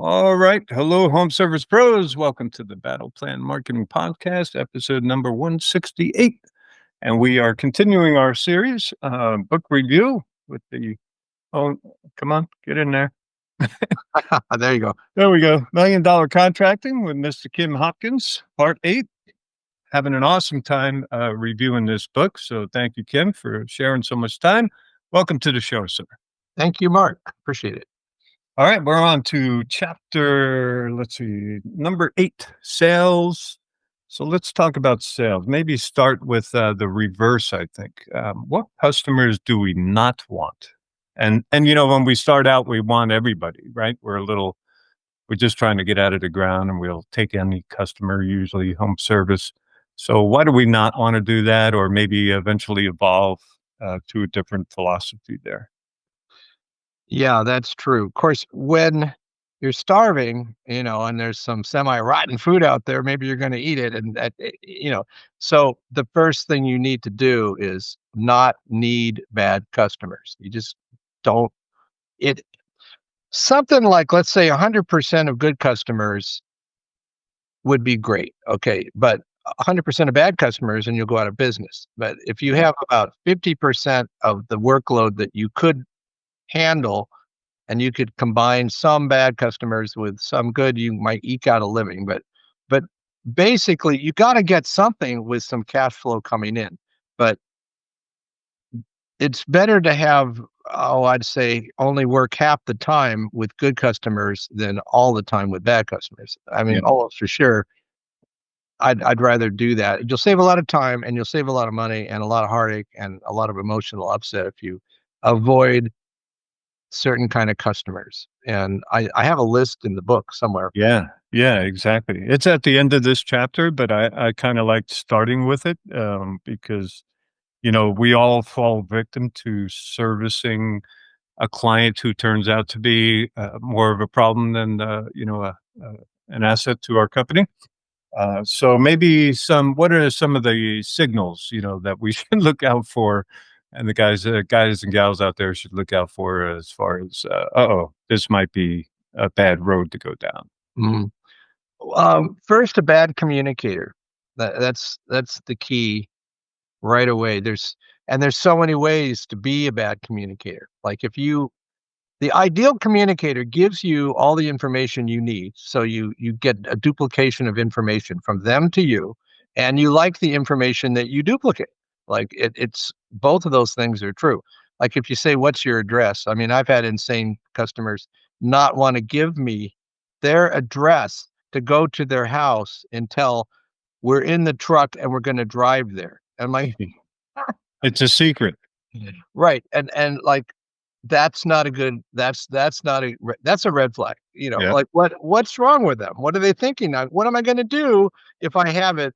All right. Hello, home service pros. Welcome to the Battle Plan Marketing Podcast, episode number 168. And we are continuing our series, book review with the, oh, come on, get in there. There you go. There we go. Million Dollar Contracting with Mr. Kim Hopkins, part 8. Having an awesome time reviewing this book. So thank you, Kim, for sharing so much time. Welcome to the show, sir. Thank you, Mark. Appreciate it. All right, we're on to chapter, let's see, number 8, sales. So let's talk about sales. Maybe start with the reverse, I think. What customers do we not want? And when we start out, we want everybody, right? We're just trying to get out of the ground and we'll take any customer, usually home service. So why do we not want to do that, or maybe eventually evolve to a different philosophy there? Yeah, that's true. Of course, when you're starving, and there's some semi-rotten food out there, maybe you're going to eat it. And so the first thing you need to do is not need bad customers. You just don't, it, something like, let's say 100% of good customers would be great. Okay. But 100% of bad customers and you'll go out of business. But if you have about 50% of the workload that you could handle, and you could combine some bad customers with some good, you might eke out a living. But basically, you got to get something with some cash flow coming in. But it's better to have, I'd say, only work half the time with good customers than all the time with bad customers. I mean, Yeah. almost for sure. I'd rather do that. You'll save a lot of time and you'll save a lot of money and a lot of heartache and a lot of emotional upset if you avoid certain kind of customers. And I have a list in the book somewhere. Yeah, yeah, exactly. It's at the end of this chapter, but I kind of liked starting with it because, we all fall victim to servicing a client who turns out to be more of a problem than, an asset to our company. So maybe what are some of the signals, that we should look out for, and the guys and gals out there should look out for as far as, this might be a bad road to go down. Mhm. First, a bad communicator. That's the key right away. There's so many ways to be a bad communicator. Like the ideal communicator gives you all the information you need. So you get a duplication of information from them to you, and you like the information that you duplicate. Like it's both of those things are true. Like if you say, "What's your address?" I mean, I've had insane customers not want to give me their address to go to their house until we're in the truck and we're going to drive there. And like, It's a secret. right. And like, that's a red flag. Yeah. Like what's wrong with them? What are they thinking? What am I going to do if I have it,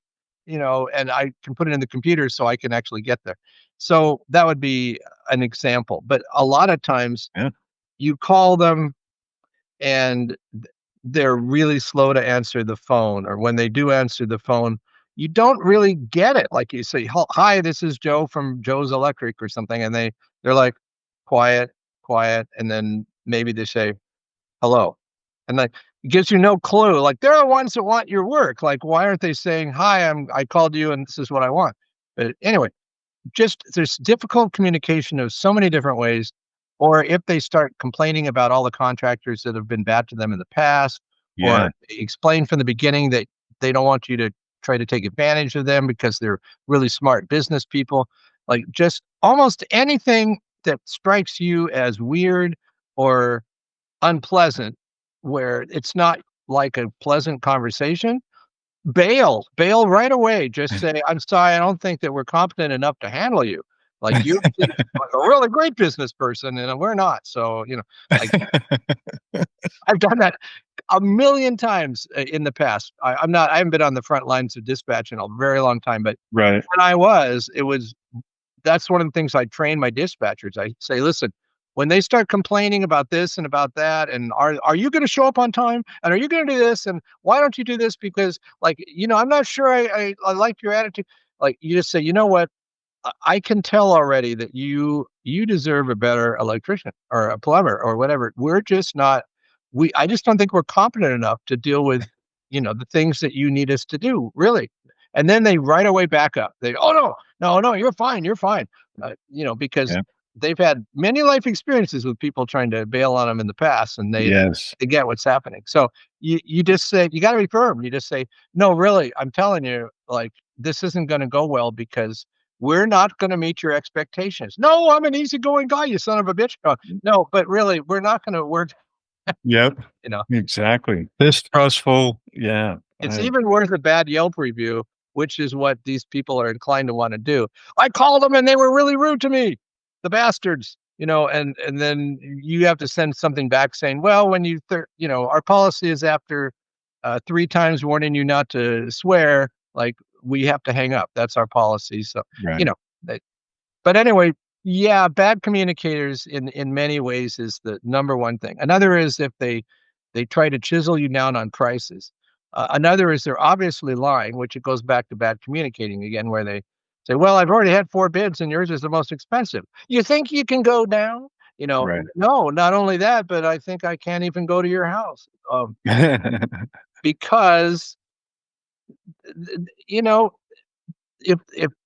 and I can put it in the computer so I can actually get there? So that would be an example. But a lot of times Yeah. you call them and they're really slow to answer the phone, or when they do answer the phone, you don't really get it. Like you say, "Hi, this is Joe from Joe's Electric," or something, and they're like quiet, quiet, and then maybe they say hello, and like it gives you no clue. Like they're the ones that want your work. Like why aren't they saying, "Hi, I called you and this is what I want"? But anyway, just there's difficult communication of so many different ways. Or if they start complaining about all the contractors that have been bad to them in the past, Yeah. or explain from the beginning that they don't want you to try to take advantage of them because they're really smart business people. Like just almost anything that strikes you as weird or unpleasant, where it's not like a pleasant conversation, bail right away. Just say, "I'm sorry, I don't think that we're competent enough to handle you. Like you seem like a really great business person, and we're not." So, like I've done that a million times in the past. I haven't been on the front lines of dispatch in a very long time, but Right. when that's one of the things I train my dispatchers. I say, "Listen, when they start complaining about this and about that, and are you going to show up on time? And are you going to do this? And why don't you do this? Because like, I'm not sure I like your attitude." Like you just say, "You know what? I can tell already that you deserve a better electrician or a plumber or whatever. We're just not I just don't think we're competent enough to deal with, the things that you need us to do, really. And then they right away back up. Oh no, no, no, you're fine, you're fine. Because Yeah. they've had many life experiences with people trying to bail on them in the past, and Yes. they get what's happening. So you just say you got to be firm. You just say, no, really, I'm telling you, like, this isn't going to go well because we're not going to meet your expectations. No, I'm an easygoing guy, you son of a bitch. No, but really, we're not going to. Yep. You know, Exactly. Distrustful. Yeah. it's even worth a bad Yelp review, which is what these people are inclined to want to do. I called them and they were really rude to me, the bastards. And then you have to send something back saying, well, when our policy is after 3 times warning you not to swear, like, we have to hang up. That's our policy. So, you right. know, they, but anyway, yeah, bad communicators in many ways is the number one thing. Another is if they try to chisel you down on prices. Another is they're obviously lying, which it goes back to bad communicating again, where they say, "Well, I've already had 4 bids, and yours is the most expensive. You think you can go down?" Right. No, not only that, but I think I can't even go to your house, because you know if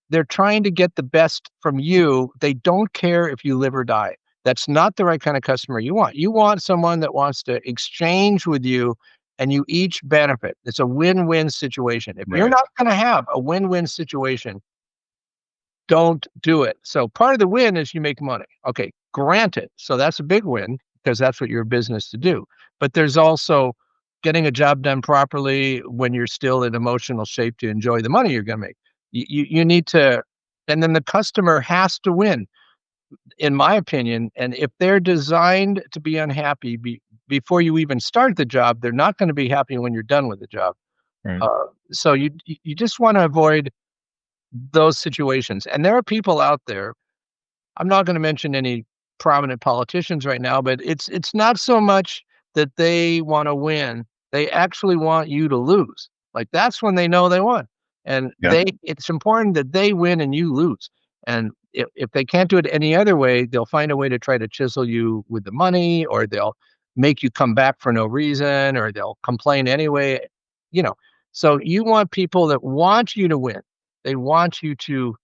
they're trying to get the best from you, they don't care if you live or die. That's not the right kind of customer you want. You want someone that wants to exchange with you and you each benefit. It's a win-win situation. If you're right. not going to have a win-win situation, don't do it. So part of the win is you make money. Okay, granted. So that's a big win because that's what you're a business to do. But there's also getting a job done properly when you're still in emotional shape to enjoy the money you're going to make. You need to, and then the customer has to win, in my opinion. And if they're designed to be unhappy before you even start the job, they're not going to be happy when you're done with the job. Right. So you just want to avoid those situations. And there are people out there. I'm not going to mention any prominent politicians right now, but it's not so much that they want to win. They actually want you to lose. Like, that's when they know they won. And Yeah. it's important that they win and you lose. And if they can't do it any other way, they'll find a way to try to chisel you with the money, or they'll make you come back for no reason, or they'll complain anyway. You know, so you want people that want you to win. They want you to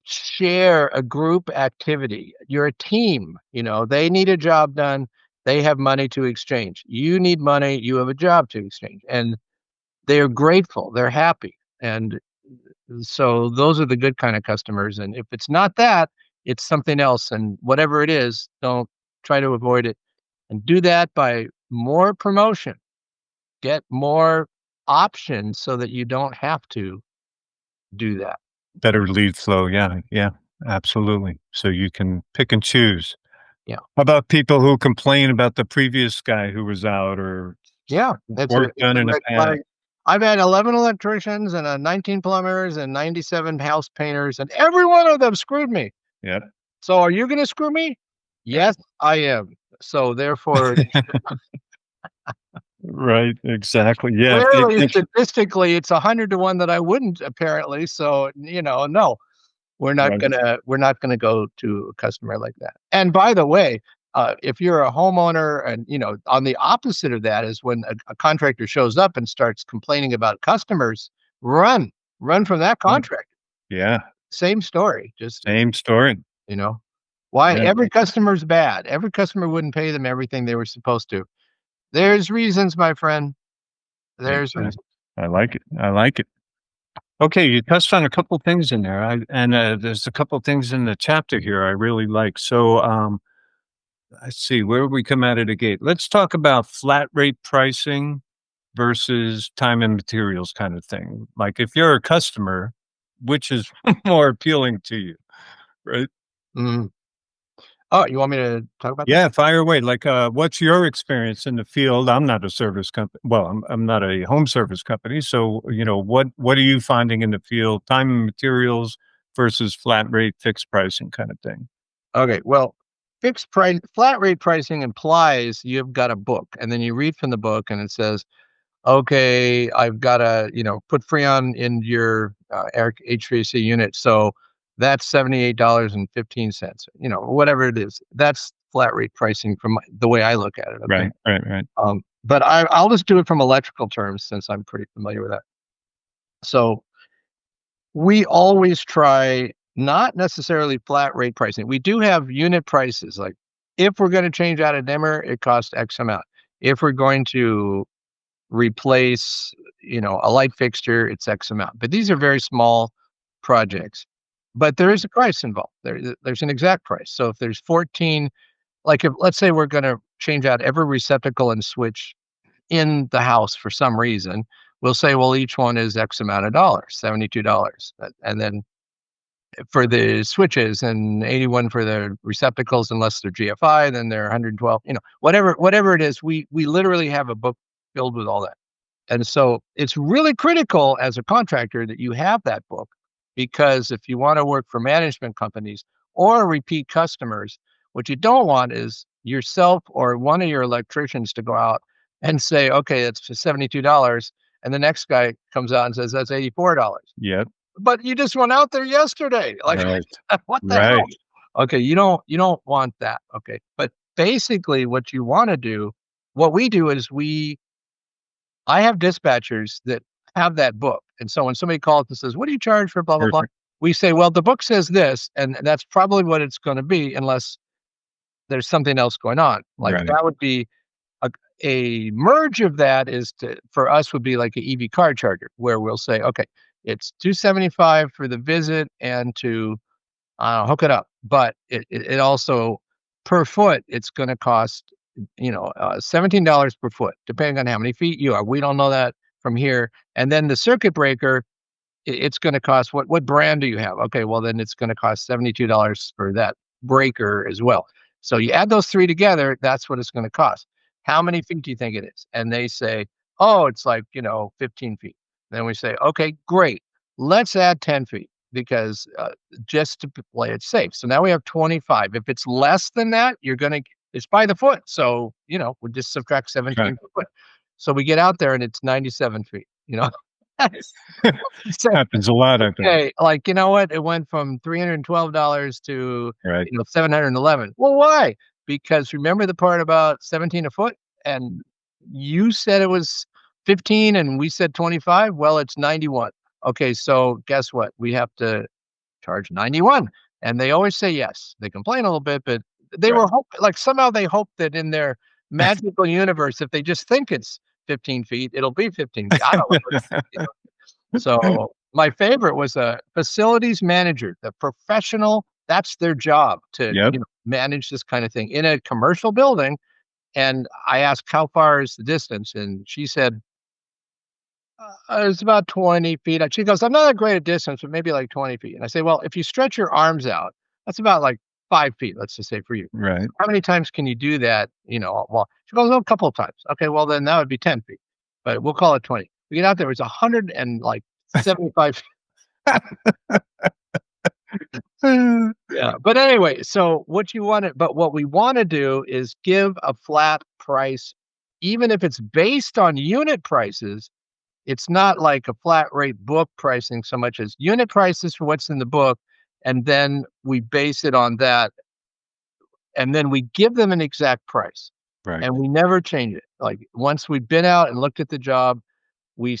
share a group activity. You're a team, they need a job done. They have money to exchange. You need money. You have a job to exchange. And they're grateful. They're happy. And so those are the good kind of customers. And if it's not that, it's something else. And whatever it is, don't try to avoid it. And do that by more promotion. Get more options so that you don't have to do that. Better lead flow. Yeah. Yeah. Absolutely. So you can pick and choose. Yeah. How about people who complain about the previous guy who was out or Yeah, that's work done in the like past? I've had 11 electricians and 19 plumbers and 97 house painters, and every one of them screwed me. Yep. So are you gonna screw me? Yes, I am. So therefore, Right. Exactly. Yeah. clearly, statistically, it's 100 to 1 that I wouldn't, apparently. So, no, Right. we're not gonna go to a customer like that. And by the way, if you're a homeowner and, on the opposite of that is when a contractor shows up and starts complaining about customers, run, run from that Right. contractor. Yeah. Same story, just, Same story. you know, why Yeah. every customer's bad. Every customer wouldn't pay them everything they were supposed to. There's reasons, my friend. There's Exactly. reasons. I like it. I like it. Okay, you touched on a couple things in there, and there's a couple things in the chapter here I really like. So, let's see, where we come out of the gate. Let's talk about flat rate pricing versus time and materials kind of thing. Like, if you're a customer, which is more appealing to you, right? Mhm. Oh, you want me to talk about that? Yeah, fire away. Like, what's your experience in the field? I'm not a service company. Well, I'm not a home service company. So, what are you finding in the field? Time and materials versus flat rate, fixed pricing kind of thing. Okay, well, fixed price flat rate pricing implies you've got a book, and then you read from the book, and it says, "Okay, I've gotta, put Freon in your, air HVAC unit, so that's $78.15, whatever it is. That's flat rate pricing from the way I look at it. Okay. Right, right, right. But I'll just do it from electrical terms since I'm pretty familiar with that. So we always try not necessarily flat rate pricing. We do have unit prices. Like if we're going to change out a dimmer, it costs X amount. If we're going to replace, a light fixture, it's X amount. But these are very small projects. But there is a price involved. There's an exact price. So if there's 14, like if let's say we're going to change out every receptacle and switch in the house for some reason, we'll say, well, each one is X amount of dollars, $72. And then for the switches and 81 for the receptacles, unless they're GFI, then they're 112, whatever it is, we literally have a book filled with all that. And so it's really critical as a contractor that you have that book, because if you want to work for management companies or repeat customers, what you don't want is yourself or one of your electricians to go out and say, okay, it's $72. And the next guy comes out and says, that's $84. Yep. But you just went out there yesterday. Like, Right, what the hell? right. Okay, you don't want that. Okay. But basically what you want to do, what we do is I have dispatchers that have that book. And so when somebody calls and says, what do you charge for blah, blah, blah? Perfect. We say, well, the book says this, and that's probably what it's going to be unless there's something else going on. Like Right. that would be a, a merge of that for us would be like an EV car charger where we'll say, okay, it's 275 for the visit and to hook it up. But it also per foot, it's going to cost, $17 per foot, depending on how many feet you are. We don't know that from here. And then the circuit breaker, it's going to cost what brand do you have? Okay, well then it's going to cost $72 for that breaker as well. So you add those three together, that's what it's going to cost. How many feet do you think it is? And they say, oh, it's like, 15 feet. Then we say, okay, great. Let's add 10 feet because just to play it safe. So now we have 25. If it's less than that, it's by the foot. So, we just subtract Right. 17 per foot. So we get out there and it's 97 feet. So, Happens a lot, I think. okay, like, you know what? It went from $312 to, Right. 711. Well, why? Because remember the part about 17 a foot? And you said it was 15 and we said 25? Well, it's 91. Okay, so guess what? We have to charge 91. And they always say yes. They complain a little bit, but they Right. were like somehow they hope that in their magical universe, if they just think it's 15 feet, it'll be 15 feet. I don't know. So my favorite was a facilities manager, the professional. That's their job to Yep. manage this kind of thing in a commercial building. And I asked, how far is the distance? And she said, it's about 20 feet. She goes, I'm not that great at distance, but maybe like 20 feet. And I say, well, if you stretch your arms out, that's about like 5 feet, let's just say for you. Right. How many times can you do that? Well, she goes, oh, a couple of times. Okay, well, then that would be 10 feet, but we'll call it 20. We get out there, it's 100 and like 75. Yeah. But anyway, so what we want to do is give a flat price, even if it's based on unit prices. It's not like a flat rate book pricing so much as unit prices for what's in the book. And then we base it on that. And then we give them an exact price Right. and we never change it. Like once we've been out and looked at the job, we,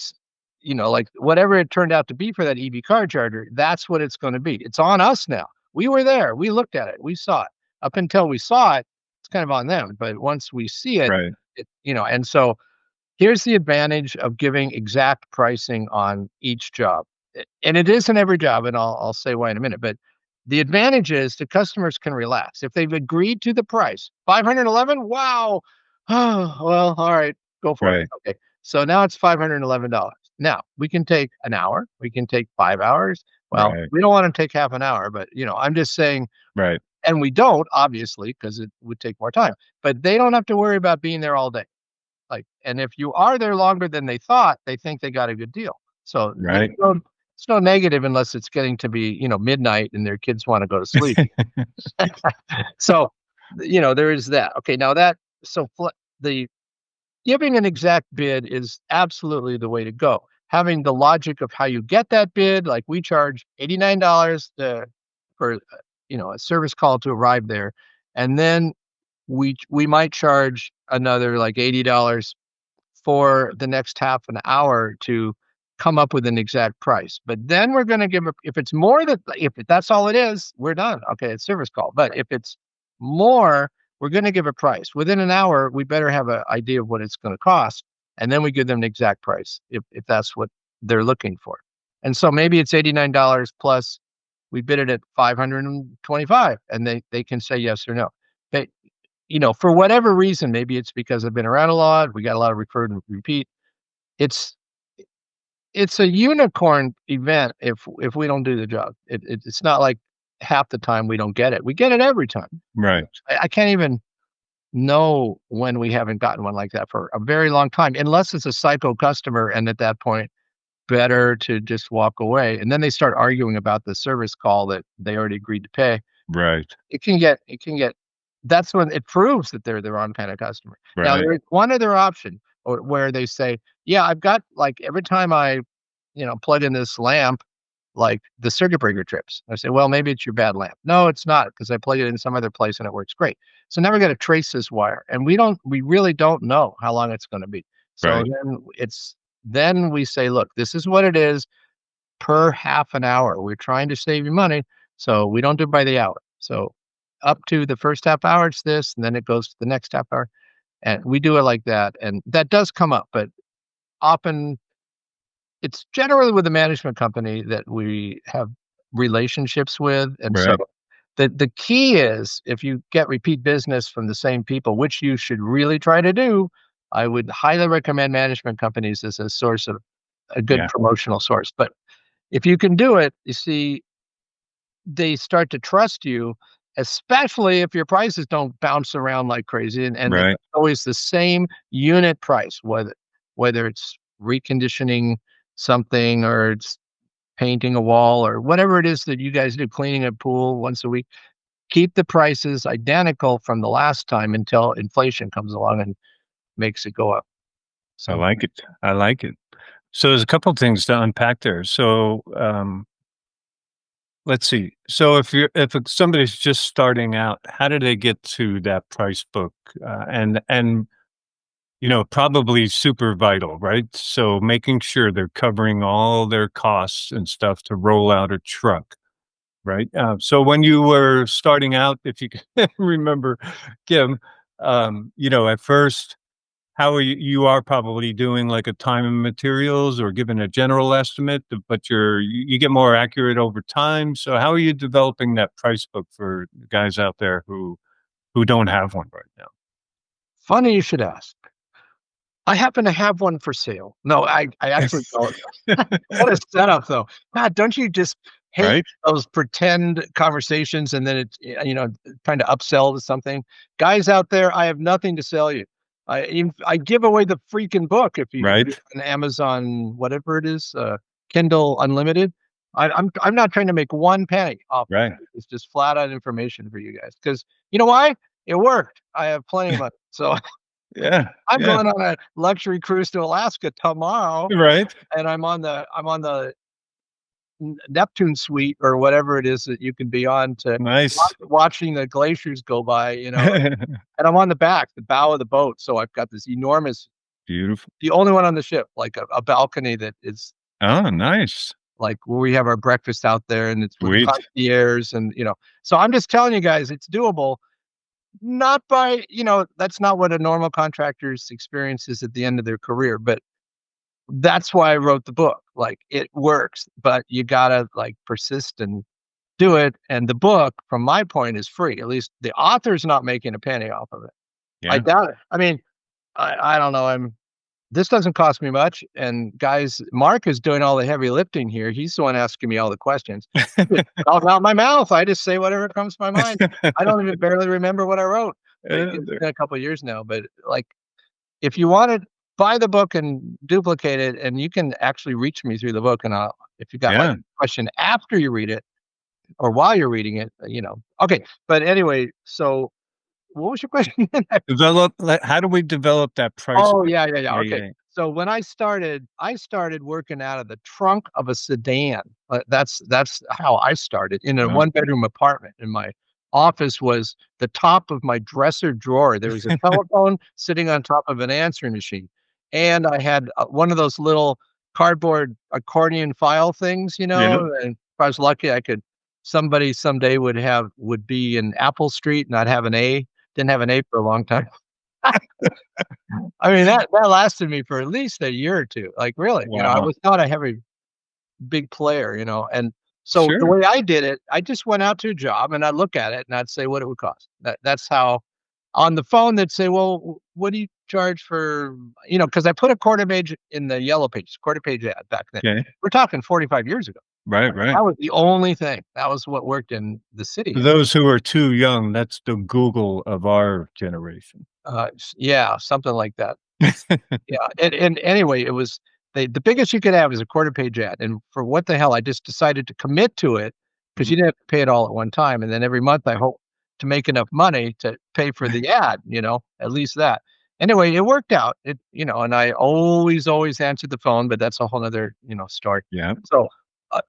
like whatever it turned out to be for that EV car charger, that's what it's going to be. It's on us now. We were there. We looked at it. We saw it. Up until we saw it, it's kind of on them. But once we see it, Right. and so here's the advantage of giving exact pricing on each job. And it isn't every job, and I'll say why in a minute. But the advantage is the customers can relax. If they've agreed to the price, 511, wow. Oh, well, all right, go for it. Right. Okay. So now it's $511. Now we can take an hour, we can take 5 hours. Well, Right. we don't want to take half an hour, but I'm just saying, Right. and we don't obviously because it would take more time, but they don't have to worry about being there all day. Like, and if you are there longer than they thought, they think they got a good deal. So Right. it's no negative unless it's getting to be, midnight and their kids want to go to sleep. So, there is that. Okay. Now the giving an exact bid is absolutely the way to go. Having the logic of how you get that bid, like we charge $89 to for, a service call to arrive there, and then we might charge another like $80 for the next half an hour to come up with an exact price. But then we're going to give if it's more than if that's all it is, we're done. Okay, it's service call. But if it's more, we're going to give a price. Within an hour, we better have an idea of what it's going to cost, and then we give them the exact price if that's what they're looking for. And so maybe it's $89 plus we bid it at 525, and they can say yes or no. But for whatever reason, maybe it's because I've been around a lot, we got a lot of refer and repeat. It's it's a unicorn event if we don't do the job. It's not like half the time we don't get it. We get it every time. Right. I can't even know when we haven't gotten one like that for a very long time, unless it's a psycho customer, and at that point, better to just walk away. And then they start arguing about the service call that they already agreed to pay. Right. It can get that's when it proves that they're the wrong kind of customer. Now, Right. there's one other option where they say, "Yeah, I've got like every time I, plug in this lamp, like the circuit breaker trips." I say, "Well, maybe it's your bad lamp." "No, it's not because I plug it in some other place and it works great." So now we got to trace this wire, and we really don't know how long it's going to be. So Right. then we say, "Look, this is what it is per half an hour. We're trying to save you money, so we don't do it by the hour. So up to the first half hour, it's this, and then it goes to the next half hour." And we do it like that. And that does come up, but often it's generally with the management company that we have relationships with. And so Right. the key is if you get repeat business from the same people, which you should really try to do, I would highly recommend management companies as a source of a good Yeah. promotional source. But if you can do it, you see, they start to trust you, especially if your prices don't bounce around like crazy and it's Right. always the same unit price, whether it's reconditioning something or it's painting a wall or whatever it is that you guys do, cleaning a pool once a week. Keep the prices identical from the last time until inflation comes along and makes it go up. I So like it. I like it. So there's a couple things to unpack there. So, let's see. So if somebody's just starting out, how do they get to that price book? And probably super vital, right? So making sure they're covering all their costs and stuff to roll out a truck, right? So when you were starting out, if you can remember, Kim, at first, how are you are probably doing like a time and materials or giving a general estimate, but you get more accurate over time. So how are you developing that price book for guys out there who don't have one right now? funny you should ask. I happen to have one for sale. No, I actually don't. What a setup, though. God, don't you just hate Right? those pretend conversations and then it's, trying to upsell to something? Guys out there, I have nothing to sell you. I give away the freaking book if you Right? get an Amazon, whatever it is, Kindle Unlimited. I'm not trying to make one penny off of Right. it. It's just flat out information for you guys. Because you know why? It worked. I have plenty of money. So Yeah. I'm Yeah. going on a luxury cruise to Alaska tomorrow, Right. and I'm on the Neptune suite or whatever it is that you can be on to Nice. watching the glaciers go by, and I'm on the bow of the boat, so I've got this enormous Beautiful. the only one on the ship, like a balcony that is Oh, nice. like where we have our breakfast out there, and it's with the Sweet. concierge so I'm just telling you guys, it's doable. Not by that's not what a normal contractor's experience is at the end of their career, but that's why I wrote the book. Like, it works, but you gotta, like, persist and do it, and the book, from my point, is free. At least the author's not making a penny off of it. I Yeah. doubt it. I mean, I don't know, this doesn't cost me much, and guys, Mark is doing all the heavy lifting here. He's the one asking me all the questions. Out my mouth, I just say whatever comes to my mind. I don't even barely remember what I wrote. It's There been a couple of years now, but, like, if you want to buy the book and duplicate it, and you can actually reach me through the book, and if you got like yeah. a question after you read it or while you're reading it, Okay. But anyway, so what was your question? How do we develop that price Oh, book? yeah, yeah, yeah. Yeah, Okay. yeah. So when I started working out of the trunk of a sedan. That's how I started in a Wow. one-bedroom apartment. And my office was the top of my dresser drawer. There was a telephone sitting on top of an answering machine, and I had one of those little cardboard accordion file things, Yeah. And if I was lucky, I could somebody someday would be in Apple Street, and I'd have an A. Didn't have an A for a long time. I mean, that lasted me for at least a year or 2, like, really, I Wow. was not a heavy big player, and so the Sure. way I did it, I just went out to a job and I'd look at it and I'd say what it would cost. That's how on the phone they'd say, "Well, what do you charge for," because I put a quarter page in the yellow pages, quarter page ad back then. Okay. We're talking 45 years ago. Right, right. That was the only thing. That was what worked in the city For anyway. those who are too young, that's the Google of our generation. Yeah, something like that. Yeah, and anyway, it was the biggest you could have is a quarter page ad, and for what the hell, I just decided to commit to it because Mhm. you didn't have to pay it all at one time, and then every month I hope to make enough money to pay for the ad, at least that. Anyway, it worked out. And I always answered the phone, but that's a whole other, story. Yeah. So, uh,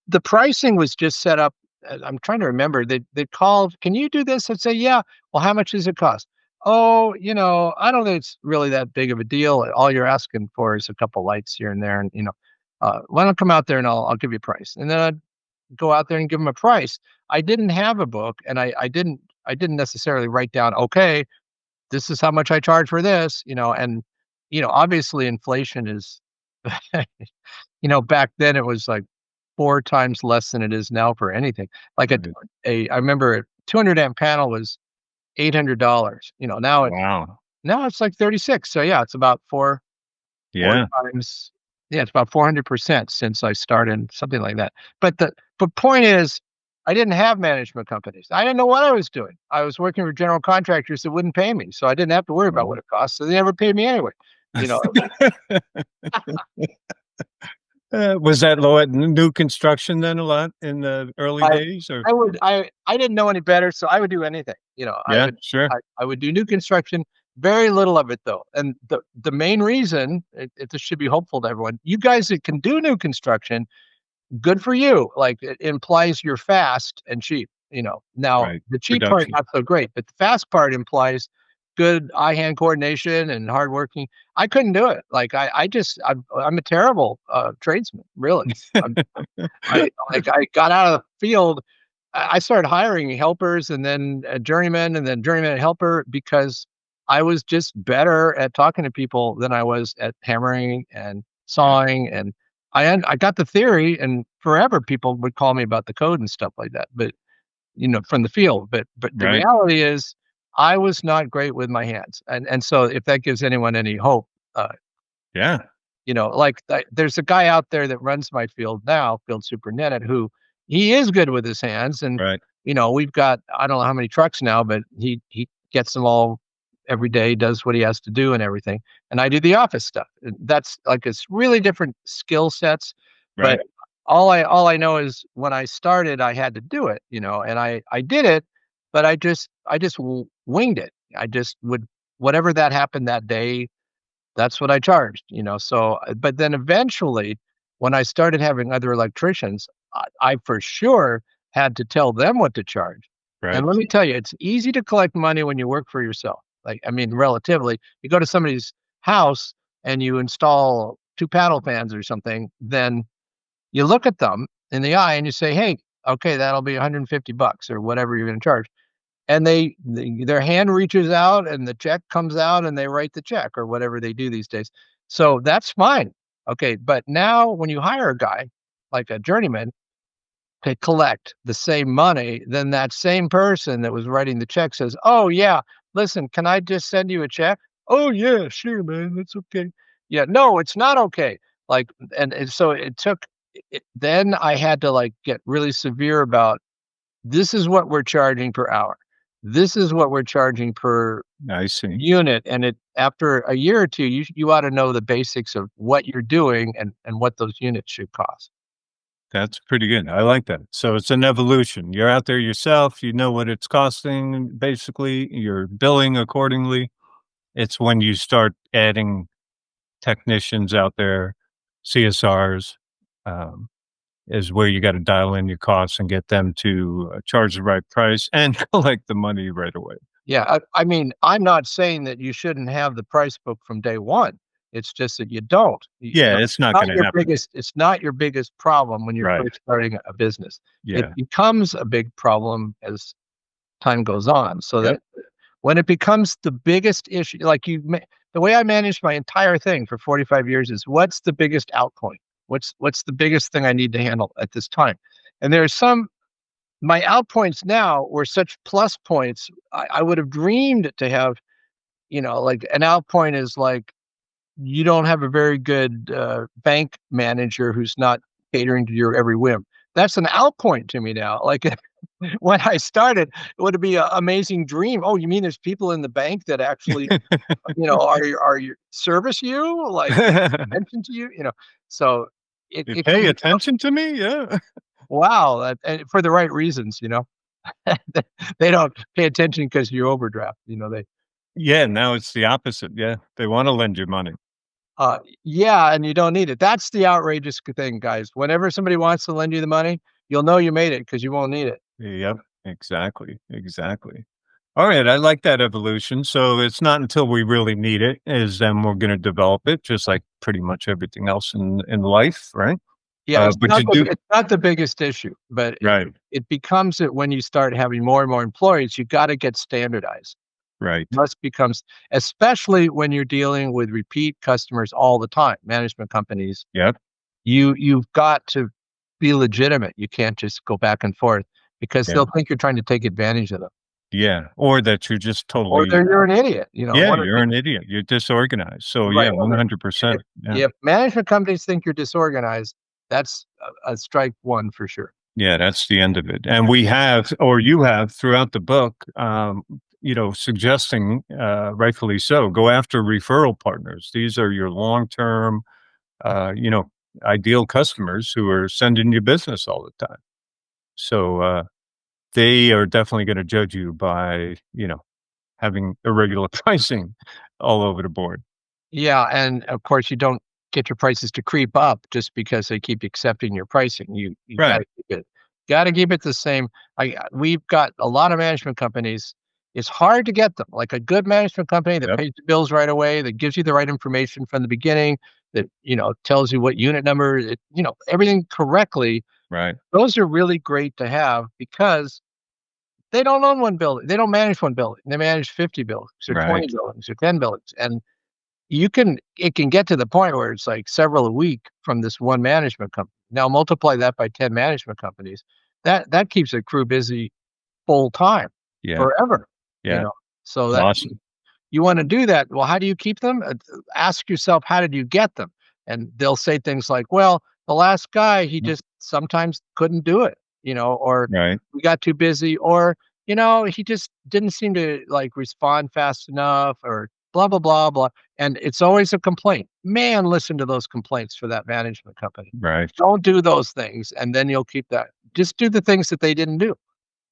the pricing was just set up. I'm trying to remember. They'd call, "Can you do this?" I'd say, "Yeah." "Well, how much does it cost?" "Oh, I don't think it's really that big of a deal. All you're asking for is a couple lights here and there, and why don't come out there and I'll give you a price." And then I'd go out there and give them a price. I didn't have a book, and I didn't necessarily write down, "Okay, this is how much I charge for this," and obviously inflation is back then it was like 4 times less than it is now for anything. Like Right. I remember a 200 amp panel was $800. Now it's like 36. So yeah, it's about 4 Yeah. times, yeah, it's about 400% since I started, something like that. But point is, I didn't have management companies. I didn't know what I was doing. I was working for general contractors that wouldn't pay me, so I didn't have to worry about Well. what it cost. So they never paid me anyway. You know, Was that low at new construction then a lot in the early I days or I didn't know any better, so I would do anything. Yeah, sure. I would do new construction, very little of it though. And the main reason, this should be hopeful to everyone. You guys that can do new construction, good for you. Like, it implies you're fast and cheap. Now Right. the cheap part, Production. not so great, but the fast part implies good eye-hand coordination and hardworking. I couldn't do it. Like, I'm a terrible tradesman, really. I'm, I got out of the field. I started hiring helpers and then a journeyman and then journeyman and helper because I was just better at talking to people than I was at hammering and Yeah. sawing. And I got the theory, and forever people would call me about the code and stuff like that. But from the field. But the Right. reality is, I was not great with my hands. And so if that gives anyone any hope, uh, Yeah. like, there's a guy out there that runs my field now, field superintendent, who he is good with his hands. And Right. we've got, I don't know how many trucks now, but he gets them all every day, does what he has to do and everything. And I do the office stuff. And that's like, it's really different skill sets. Right. But all I know is when I started, I had to do it, and I did it, but I just winged it. I just would, whatever that happened that day, that's what I charged. So, but then eventually, when I started having other electricians, I for sure had to tell them what to charge. Right. And let me tell you, it's easy to collect money when you work for yourself. Like, I mean, relatively, you go to somebody's house and you install 2 panel fans or something, then you look at them in the eye and you say, "Hey, okay, that'll be $150 or whatever you're going to charge." And their hand reaches out and the check comes out and they write the check or whatever they do these days. So that's fine. Okay, but now when you hire a guy like a journeyman to collect the same money, then that same person that was writing the check says, "Oh yeah, listen, can I just send you a check?" "Oh yeah, sure, man, that's okay." Yeah, no, it's not okay. Like, and so it took. Then I had to, like, get really severe about, this is what we're charging per hour. This is what we're charging per I see. unit. And after a year or two, you ought to know the basics of what you're doing and what those units should cost. That's pretty good. I like that. So it's an evolution. You're out there yourself, you know what it's costing, basically, you're billing accordingly. It's when you start adding technicians out there, CSRs, um, is where you gotta dial in your costs and get them to, charge the right price and collect the money right away. Yeah, I mean, I'm not saying that you shouldn't have the price book from day one. It's just that you don't. You Yeah, know, it's not gonna happen. it's not your biggest problem when you're Right. first starting a business. It Yeah. becomes a big problem as time goes on, so Yep. that when it becomes the biggest issue, like the way I managed my entire thing for 45 years is what's the biggest outgoing? What's the biggest thing I need to handle at this time? And there's some my out points now were such plus points. I would have dreamed to have, like an out point is like you don't have a very good bank manager who's not catering to your every whim. That's an out point to me now. Like when I started, it would be an amazing dream. Oh, you mean there's people in the bank that actually, are you service you, like they pay attention to you, So You it can pay become attention to me? Yeah. wow, and for the right reasons. They don't pay attention because you overdraft, they Yeah, now it's the opposite, yeah. They wanna lend you money. yeah, and you don't need it. That's the outrageous thing, guys. Whenever somebody wants to lend you the money, you'll know you made it because you won't need it. Yep, exactly, exactly. Alright, I like that evolution, so it's not until we really need it is then we're gonna develop it, just like pretty much everything else in life, right? Yeah, But you do it's not the biggest issue, but right, it becomes it when you start having more and more employees, you gotta get standardized. right. Must becomes especially when you're dealing with repeat customers all the time, management companies. Yep, You've got to be legitimate. You can't just go back and forth because yeah, they'll think you're trying to take advantage of them, yeah, or that you're just or totally you're an idiot, yeah, one or you're an idiot, you're disorganized, so yeah, right, or if 100%, yeah. if management companies think you're disorganized, that's a strike 1 for sure. Yeah, that's the end of it. And we have, or you have throughout the book, suggesting, rightfully so, go after referral partners. These are your long-term, uh, you know, ideal customers who are sending you business all the time. So, they are definitely going to judge you by, having irregular pricing all over the board. Yeah, and of course, you don't get your prices to creep up just because they keep accepting your pricing. You Right. gotta keep it the same. We've got a lot of management companies. It's hard to get them. Like a good management company that Yep. pays the bills right away, that gives you the right information from the beginning, that tells you what unit number, everything correctly. Right. Those are really great to have because they don't own one building. They don't manage one building. They manage 50 buildings or 20 Right. buildings or 10 buildings, and it can get to the point where it's like several a week from this one management company. Now multiply that by 10 management companies. That keeps a crew busy full time Yeah. forever, you Yeah. know. So that Awesome. you wanna do that. Well, how do you keep them? Ask yourself, how did you get them? And they'll say things like, "Well, the last guy, he just sometimes couldn't do it," or Right. "We got too busy," or, "He just didn't seem to, like, respond fast enough," or blah, blah, blah, blah, and it's always a complaint. Man, listen to those complaints for that management company. Right. Don't do those things, and then you'll keep that. Just do the things that they didn't do.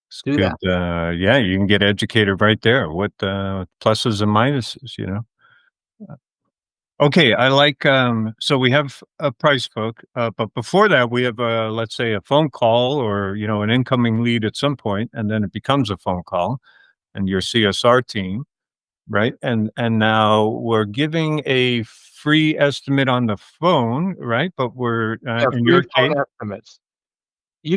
It's Do good, that. yeah, you can get educated right there. What, pluses and minuses, you know? Okay, I like, so we have a price book, but before that, we have, let's say, a phone call or, an incoming lead at some point, and then it becomes a phone call and your CSR team, right? And now we're giving a free estimate on the phone, right? But we're, Yeah, in free your phone case estimates.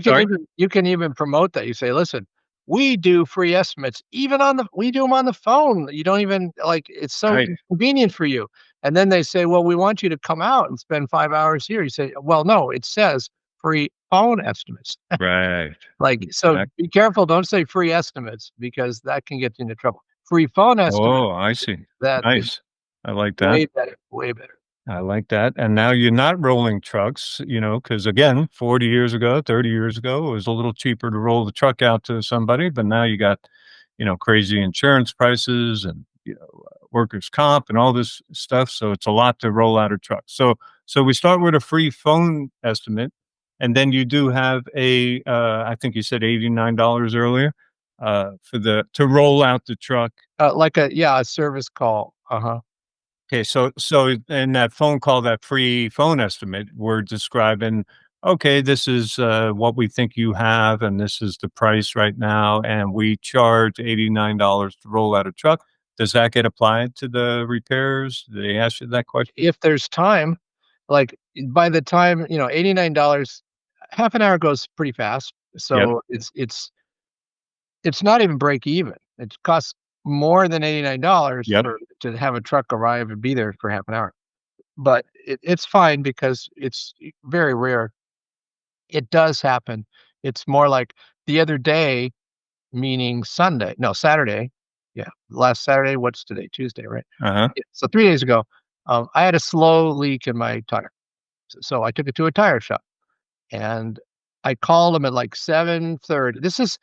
sorry? You can even promote that. You say, "Listen, we do free estimates even we do them on the phone. You don't even like it's so Right, convenient for you." And then they say, "Well, we want you to come out and spend 5 hours here." You say, "Well, no, it says free phone estimates." right. Like, so Exact be careful, don't say free estimates because that can get you into trouble. Free phone estimate, Oh, I see. that is Nice. I like that. way better, way better. I like that, and now you're not rolling trucks, because again, 40 years ago, 30 years ago, it was a little cheaper to roll the truck out to somebody, but now you got, crazy insurance prices and, workers' comp and all this stuff, so it's a lot to roll out a truck. So we start with a free phone estimate, and then you do have I think you said $89 earlier, to roll out the truck. Like a yeah, a service call. Uh-huh. Okay, so in that phone call, that free phone estimate, we're describing, okay, this is what we think you have, and this is the price right now, and we charge $89 to roll out a truck. Does that get applied to the repairs? Did they ask you that question? If there's time, like, by the time, $89, half an hour goes pretty fast, Yep. so it's not even break even. It costs more than $89 Yep. for to have a truck arrive and be there for half an hour. But it's fine because it's very rare. It does happen. It's more like the other day, meaning Sunday no, Saturday. Yeah, last Saturday, what's today? Tuesday, right? Uh-huh. Yeah, so 3 days ago, I had a slow leak in my tire. So I took it to a tire shop, and I called them at, like, 7:30. This is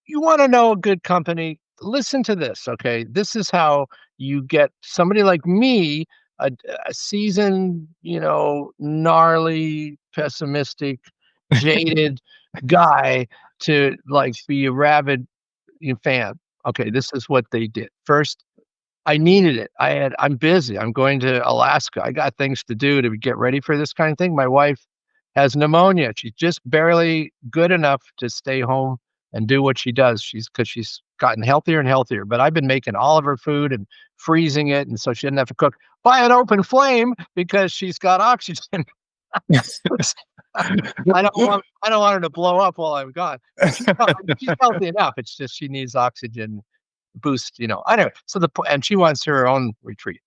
You wanna know a good company? Listen to this, okay? This is how you get somebody like me, a a seasoned, gnarly, pessimistic, jaded guy to, like, be a rabid, fan. Okay, this is what they did. First, I needed it. I'm busy. I'm going to Alaska. I got things to do to get ready for this kind of thing. My wife has pneumonia. She's just barely good enough to stay home and do what she does. Because she's gotten healthier and healthier. But I've been making all of her food and freezing it, and so she didn't have to cook by an open flame because she's got oxygen. I don't want her to blow up while I'm gone. But she's healthy enough. It's just she needs oxygen boost, Anyway, so and she wants her own retreat,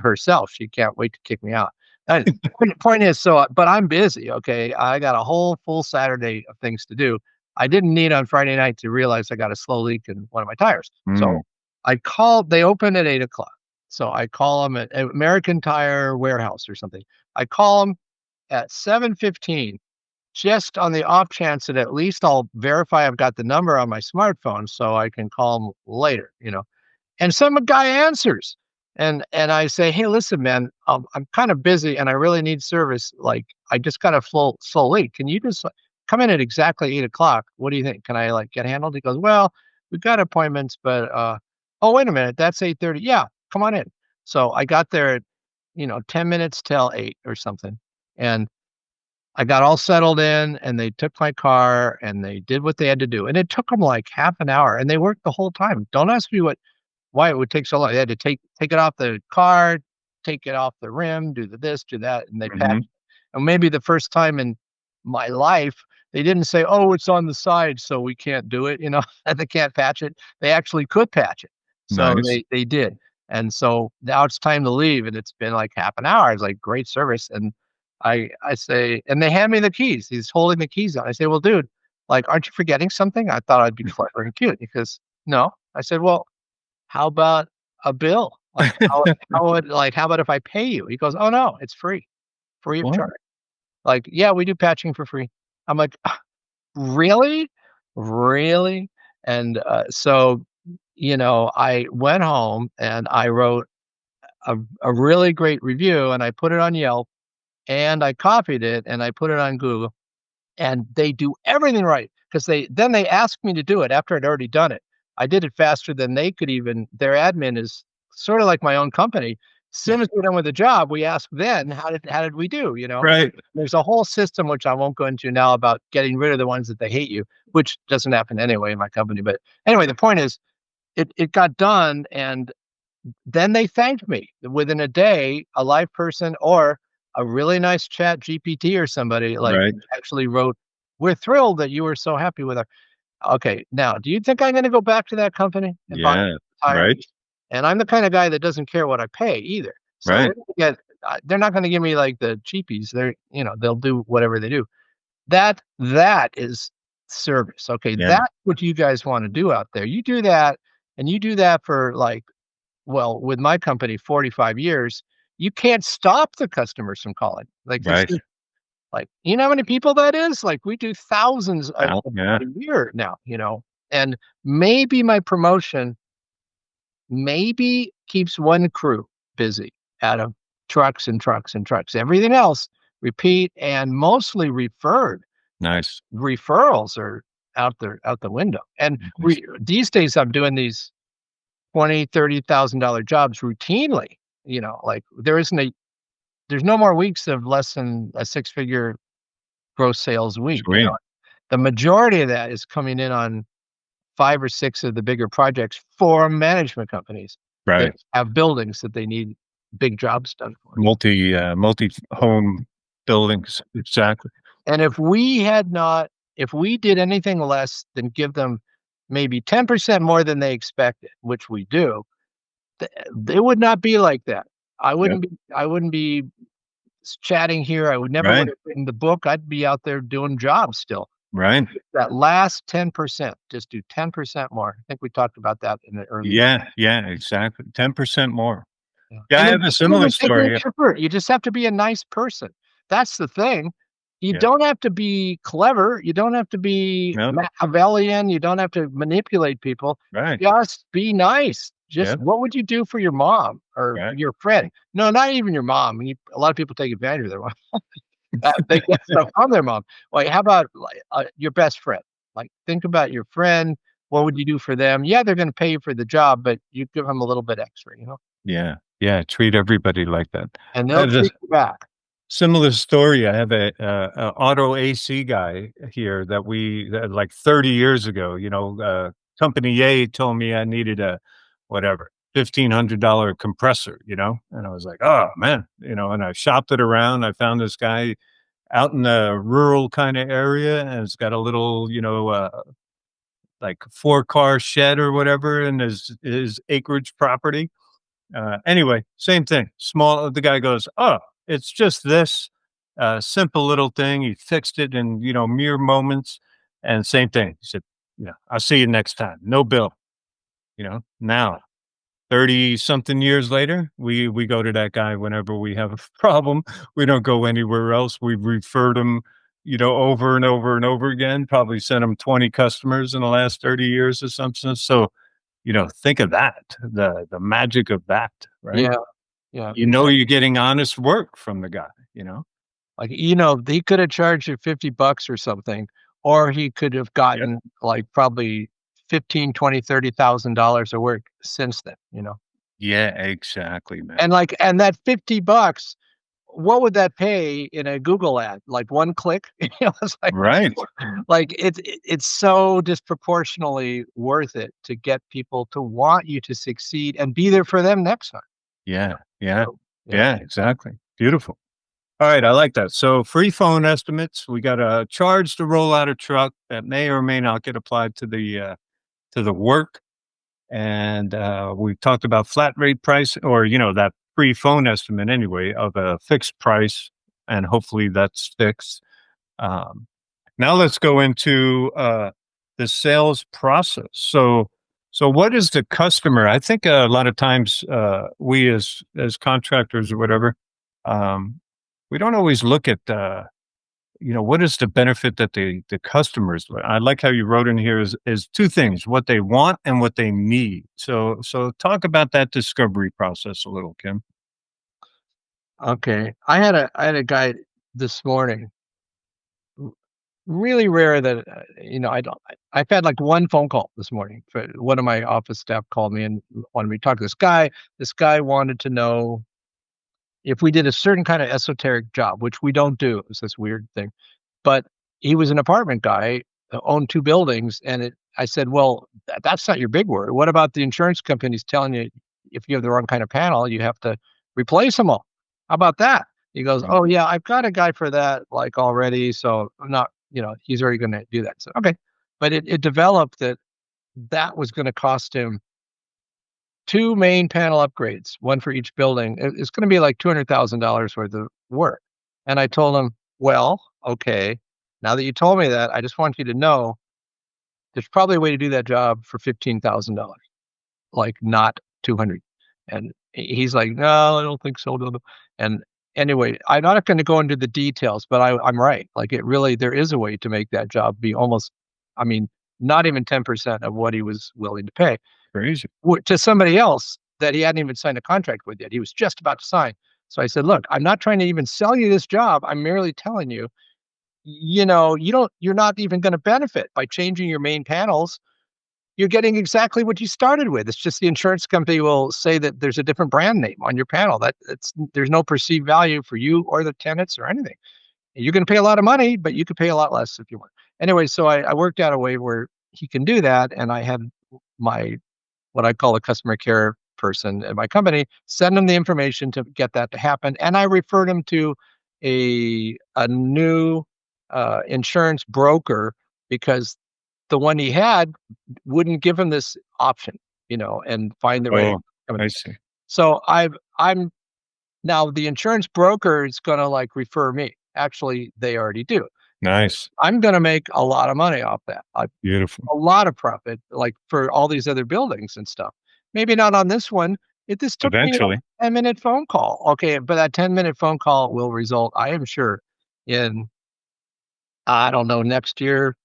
herself. She can't wait to kick me out. And point is, but I'm busy, okay? I got a whole full Saturday of things to do. I didn't need on Friday night to realize I got a slow leak in one of my tires. Mm, So I called, they open at 8 o'clock. So I call them at American Tire Warehouse or something. I call them at 7:15 just on the off chance that at least I'll verify I've got the number on my smartphone so I can call them later. And some guy answers, and I say, "Hey, listen, man, I'm kind of busy and I really need service. Like, I just got a full slow leak. Can you just come in at exactly 8 o'clock? What do you think? Can I like get handled?" He goes, "Well, we've got appointments, but oh, wait a minute, that's 8:30. Yeah, come on in." So I got there at 10 minutes till 8 or something, and I got all settled in, and they took my car and they did what they had to do, and it took them like half an hour, and they worked the whole time. Don't ask me why it would take so long. They had to take it off the car, take it off the rim, do the this, do that, and they mhm. patched. And maybe the first time in my life, they didn't say, "Oh, it's on the side, so we can't do it," and they can't patch it. They actually could patch it. So Nice. they did. And so now it's time to leave, and it's been like half an hour. It's like great service. And I say, and they hand me the keys. He's holding the keys out. I say, "Well, dude, like, aren't you forgetting something?" I thought I'd be clever and cute. Because no. I said, "Well, how about a bill? Like, how about if I pay you?" He goes, "Oh, no, it's free of What? charge." Like, "Yeah, we do patching for free." I'm like, "Really? Really?" And, I went home and I wrote a really great review, and I put it on Yelp, and I copied it, and I put it on Google, and they do everything right because they asked me to do it after I'd already done it. I did it faster than they could even. Their admin is sort of like my own company. As soon as we're done with the job, we ask then, how did we do? Right. There's a whole system which I won't go into now about getting rid of the ones that they hate you, which doesn't happen anyway in my company. But anyway, the point is, it got done, and then they thanked me within a day. A live person or a really nice chat GPT or somebody like Right. actually wrote, "We're thrilled that you were so happy with our." Okay, now, do you think I'm gonna go back to that company and buy Yeah. tires? Right. And I'm the kind of guy that doesn't care what I pay either. So Right. they're not gonna give me like the cheapies. They'll do whatever they do. That is service. Okay, Yeah. that's what you guys wanna do out there. You do that, and you do that for like, well, with my company, 45 years. You can't stop the customers from calling. Like, it's Right. just like, you know how many people that is? Like, we do thousands Wow. a Yeah. year now. And maybe my promotion maybe keeps one crew busy out of trucks and trucks and trucks. Everything else, repeat and mostly referred. Nice. Referrals are out the window. And Nice. these days I'm doing these 20, $30,000 jobs routinely. Like there's no more weeks of less than a six-figure gross sales week. Sweet. The majority of that is coming in on five or six of the bigger projects for management companies that Right. have buildings that they need big jobs done for. Multi-home buildings. Exactly. And if we did anything less than give them maybe 10% more than they expected, which we do, they would not be like that. Yep. I wouldn't be chatting here. I would never would Right. have written the book. I'd be out there doing jobs still. Right. That last 10%, just do 10% more. I think we talked about that in the early days. Yeah. Yeah. Exactly. 10% more. Yeah. Yeah. I And it have a doesn't similar even take any story. effort. You just have to be a nice person. That's the thing. You Yeah. don't have to be clever. You don't have to be Yep. Machiavellian. You don't have to manipulate people. Right. Just be nice. Just Yep. what would you do for your mom or Right. your friend? No, not even your mom. A lot of people take advantage of their mom. They get stuff from their mom. Like, how about your best friend? Like, think about your friend. What would you do for them? Yeah, they're going to pay you for the job, but you give them a little bit extra, Yeah. Yeah. Treat everybody like that. and I they'll have a treat you back. similar story. I have a auto AC guy here that like 30 years ago, company A told me I needed a whatever, $1,500 compressor, and I was like, oh man, and I shopped it around. I found this guy out in a rural kind of area, and it's got a little, like 4-car shed or whatever in his acreage property. Anyway, same thing. Small. The guy goes, "Oh, it's just this simple little thing." He fixed it in mere moments, and same thing. He said, "I'll see you next time. No bill." Now 30 something years later, we go to that guy whenever we have a problem. We don't go anywhere else. We've referred him, over and over and over again. Probably sent him 20 customers in the last 30 years or something. So think of that, the magic of that, right? Yeah, yeah. You're getting honest work from the guy. Like, he could have charged you $50 or something, or he could have Yep. gotten like probably 15, 20, $30,000 of work since then. Yeah, exactly, man. And that $50, what would that pay in a Google ad? Like one click? It's Right. like it's so disproportionately worth it to get people to want you to succeed and be there for them next time. Yeah, yeah, So, yeah. yeah, exactly. Beautiful. All right, I like that. So free phone estimates, we got a charge to roll out a truck that may or may not get applied to the work. And we talked about flat rate price or, that free phone estimate anyway of a fixed price. And hopefully that's fixed. Um, Now let's go into the sales process. So what is the customer? I think a lot of times we as contractors or whatever, um, we don't always look at what is the benefit that the customers. I like how you wrote in here is two things: what they want and what they need. So talk about that discovery process a little, Kim. Okay. I had a guy this morning. Really rare that I don't. I've had like one phone call this morning. One of my office staff called me and wanted me to talk to this guy. This guy wanted to know if we did a certain kind of esoteric job, which we don't do. It's this weird thing. But he was an apartment guy, owned two buildings, and I said, well, that's not your big word. What about the insurance companies telling you if you have the wrong kind of panel, you have to replace them all? How about that? He goes, Right. oh yeah, I've got a guy for that like already, so I'm not, he's already going to do that. So okay, but it developed that was going to cost him two main panel upgrades, one for each building. It's going to be like $200,000 worth of work. And I told him, well, okay, now that you told me that, I just want you to know there's probably a way to do that job for $15,000, like not 200. And he's like, no, I don't think so. No, no. And anyway, I'm not going to go into the details, but I'm right. Like there is a way to make that job be almost, I mean, not even 10% of what he was willing to pay Crazy. to somebody else that he hadn't even signed a contract with yet. He was just about to sign. So I said, look, I'm not trying to even sell you this job. I'm merely telling you, you're not even going to benefit by changing your main panels. you're getting exactly what you started with. It's just the insurance company will say that there's a different brand name on your panel. That it's there's no perceived value for you or the tenants or anything. You're going to pay a lot of money, but you could pay a lot less if you want. Anyway, so I worked out a way where he can do that, and I had my what I call a customer care person at my company send him the information to get that to happen, and I referred him to a new insurance broker because the one he had wouldn't give him this option, and find the right Oh, company. I see. So I'm now the insurance broker is gonna, like, refer me. Actually, they already do. Nice. I'm gonna make a lot of money off that, Beautiful. a lot of profit, like, for all these other buildings and stuff. Maybe not on this one. This took me a Eventually. 10-minute phone call. Okay, but that 10-minute phone call will result, I am sure, in, I don't know, next year,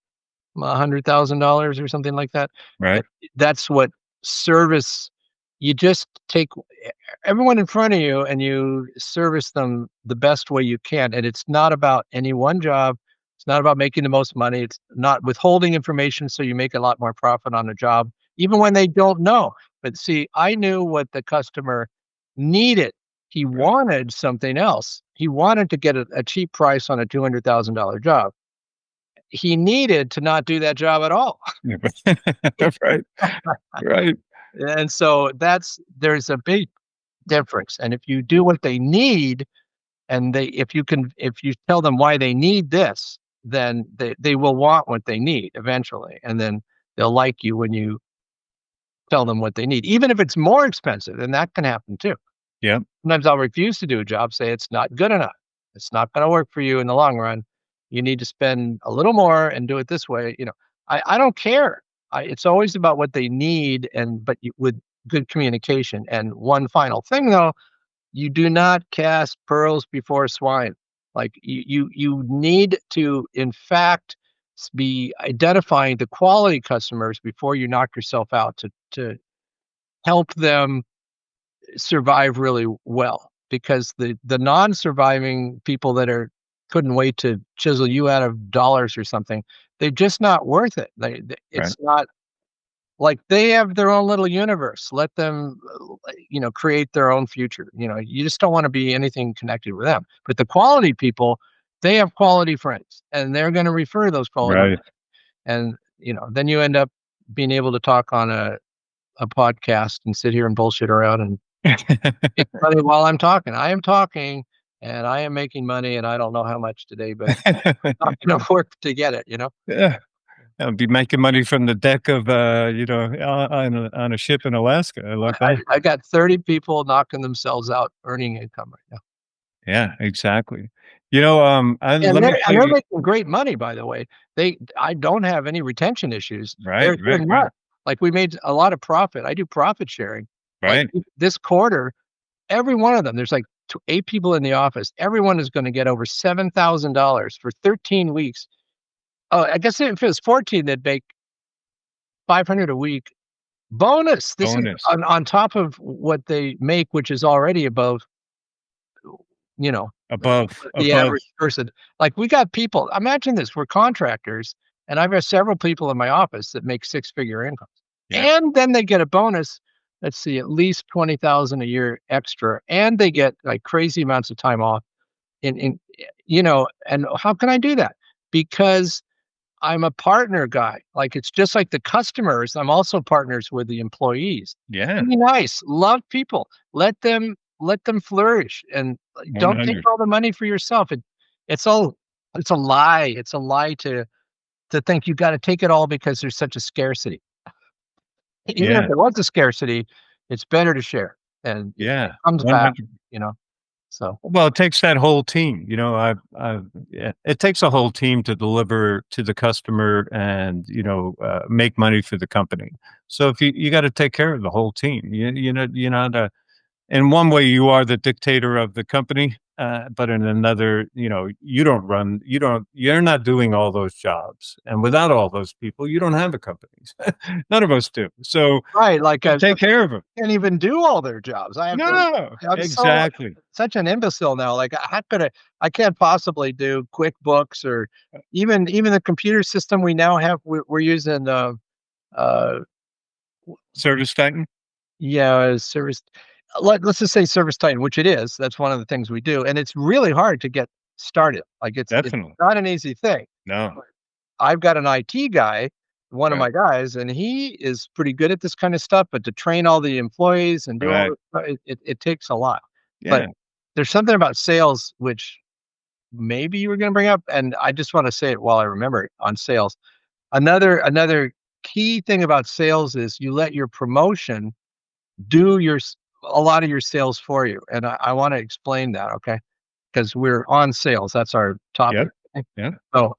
$100,000 or something like that. Right. That's what service you just take everyone in front of you and you service them the best way you can. And it's not about any one job. It's not about making the most money. It's not withholding information so you make a lot more profit on a job, even when they don't know. But see, I knew what the customer needed. He Right. wanted something else. He wanted to get a cheap price on a $200,000 job. He needed to not do that job at all. Yeah, right. Right. And so there's a big difference. And if you do what they need, and if you tell them why they need this, then they will want what they need eventually. And then they'll like you when you tell them what they need, even if it's more expensive, and that can happen too. Yep. Sometimes I'll refuse to do a job, say it's not good enough. It's not going to work for you in the long run. You need to spend a little more and do it this way. I don't care. It's always about what they need, but with good communication. And one final thing, though, you do not cast pearls before swine. Like you need to, in fact, be identifying the quality customers before you knock yourself out to help them survive really well. Because the non-surviving people that are couldn't wait to chisel you out of dollars or something, they're just not worth it. Right. It's not like they have their own little universe. Let them, create their own future. You just don't want to be anything connected with them. But the quality people, they have quality friends, and they're going to refer those quality Right. friends. And then you end up being able to talk on a podcast and sit here and bullshit around and make money while I'm talking. I am talking, and I am making money, and I don't know how much today, but I'm going to work to get it. Yeah. I'll be making money from the deck of, on a ship in Alaska. I like that. I got 30 people knocking themselves out earning income right now. Yeah, exactly. And And let me tell they're you. making great money, by the way. I don't have any retention issues. Right, They're right, right, not. Like, we made a lot of profit. I do profit sharing. Like, right. this quarter, every one of them, there's like 8 people in the office. Everyone is gonna get over $7,000 for 13 weeks. Oh, I guess if it was 14, they'd make 500 a week bonus. This is Bonus. on top of what they make, which is already above, you know, Above, the above. average person. Like, we got people, imagine this, we're contractors, and I've got several people in my office that make six-figure incomes. Yeah, And then they get a bonus, let's see, at least 20,000 a year extra, and they get, like, crazy amounts of time off and how can I do that? Because I'm a partner guy. Like, it's just like the customers, I'm also partners with the employees. yeah, Be nice, love people, let them flourish, and don't take 100. all the money for yourself. It's all it's a lie. It's a lie to think you gotta take it all because there's such a scarcity. Even if Yeah, there was a scarcity, it's better to share, and it yeah, comes back, 100. you know? So, Well, it takes that whole team, yeah, it takes a whole team to deliver to the customer and, make money for the company. So if you gotta take care of the whole team. You're not in one way, you are the dictator of the company, but in another, you're not doing all those jobs, and without all those people, you don't have a company. None of us do. So, right, like, you take care of them. can't even do all their jobs. I have to No, I'm so exactly. such an imbecile now. Like, how could I can't possibly do QuickBooks or even the computer system we now have. We're using, Service Titan? Yeah, service let's just say Service Titan, which it is. That's one of the things we do, and it's really hard to get started. Like, it's Definitely. not an easy thing. No. I've got an IT guy, one of Right. my guys, and he is pretty good at this kind of stuff, but to train all the employees and do all Right. this stuff, it takes a lot. But Yeah. there's something about sales which maybe you were gonna bring up, and I just wanna say it while I remember it on sales. Another key thing about sales is you let your promotion do a lot of your sales for you, and I wanna explain that, okay? Because 'Cause we're on sales, that's our Yep. topic. Okay? Yeah. So,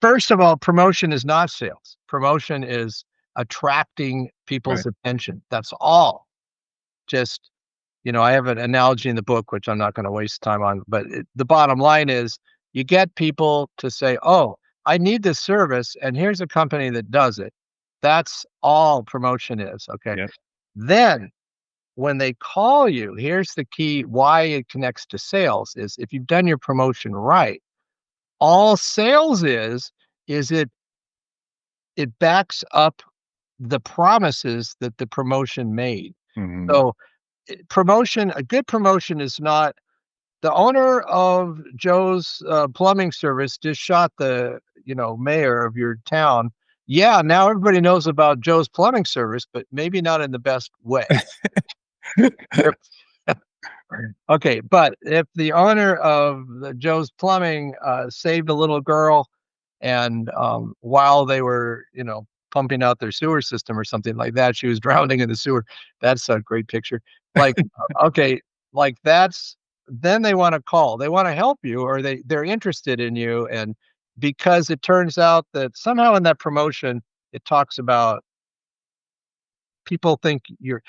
first of all, promotion is not sales. Promotion is attracting people's Right. attention. That's all. Just, I have an analogy in the book, which I'm not gonna waste time on, but the bottom line is you get people to say, "Oh, I need this service, and here's a company that does it." That's all promotion is, okay? Yep. Then when they call you, here's the key why it connects to sales is if you've done your promotion right, all sales is it backs up the promises that the promotion made. Mhm. So, a good promotion is not the owner of Joe's plumbing service just shot the, mayor of your town. Yeah, now everybody knows about Joe's plumbing service, but maybe not in the best way. Okay, but if the owner of the Joe's Plumbing, saved a little girl and, while they were, pumping out their sewer system or something like that, she was drowning in the sewer. That's a great picture. Like, okay, like that's then they wanna call. They wanna help you or they're interested in you, and because it turns out that somehow in that promotion, it talks about people think you're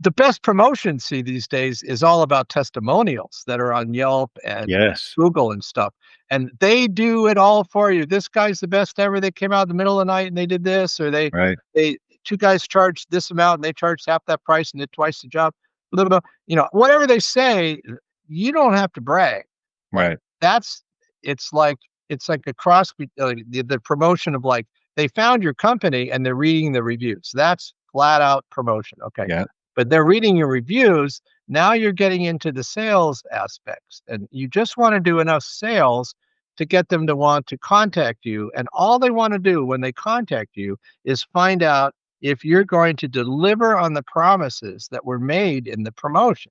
the best promotion, see, these days is all about testimonials that are on Yelp and Yes. Google and stuff, and they do it all for you. This guy's the best ever. They came out in the middle of the night and they did this, or Right. they 2 guys charged this amount and they charged half that price and did twice the job. Blah, blah, blah. Whatever they say, you don't have to brag. Like, Right. that's it's like a cross the promotion of, like, they found your company and they're reading the reviews. That's flat out promotion, okay? Yeah. But they're reading your reviews. Now you're getting into the sales aspects, and you just wanna do enough sales to get them to want to contact you, and all they wanna do when they contact you is find out if you're going to deliver on the promises that were made in the promotion.